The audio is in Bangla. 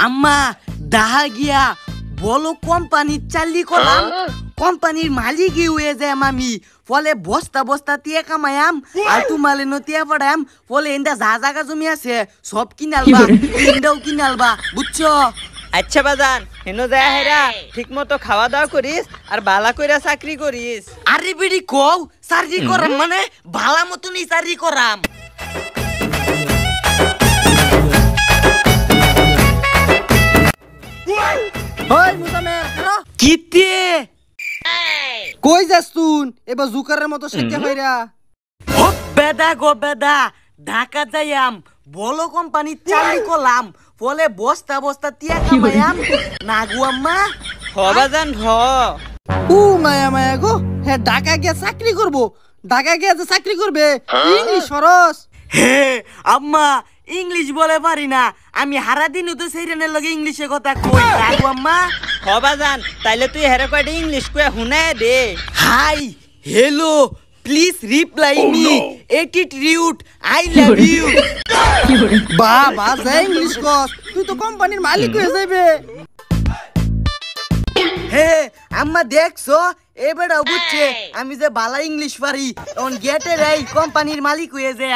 আম্মা ডাহা গিয়া বলো কোম্পানির চাল্লি করলাম কোম্পানির মালিকই হয়ে যায় আমি ফলে বস্তা বস্তা টিয়া কামায়াম আর তোমালে নতিয়া পড়াম ফলে এন্ডা যা জায়গা জমি আছে সব কিনালবা ইন্ডাও কিনালবা বুঝছো? আচ্ছা বাজান হেনো যায় হেরা ঠিক মতো খাওয়া দাওয়া করিস আর বালা কইরা চাকরি করিস। আরে বিড়ি কও চাকরি করাম মানে ভালা মতনই চাকরি করাম। ওই মুসামের খারো কিতে কই যাস তুই এবার জুকারের মতো শেখে হইরা ও বেদা গো বেদা ঢাকা যাইয়াম বলো কোম্পানির চাকরি করলাম ফলে বস্তা বস্তা টিয়া কামায়াম না গো আম্মা। হ বাজান হ। ও মায়া মায়া গো হ্যাঁ ঢাকা গিয়ে চাকরি করব ঢাকা গিয়ে যে চাকরি করবে ইংলিশ সরস। হে আম্মা ইংলিশ বলে পারি না আমি হারা দিন তো সেইরেনের লগে ইংলিশে কথা কই না গো আম্মা। হ বাজান তাইলে তুই হেরে কয়টা ইংলিশ কয়ে হুনায় দে। Hi hello please reply me attitude I love you. বাবা যা ইংলিশ কস তুই তো কোম্পানির মালিক হয়ে যাবে। হে আম্মা দেখছো এবারও বুঝছে আমি যে বালা ইংলিশ পারি তখন গেটে রে কোম্পানির মালিক হয়ে যাই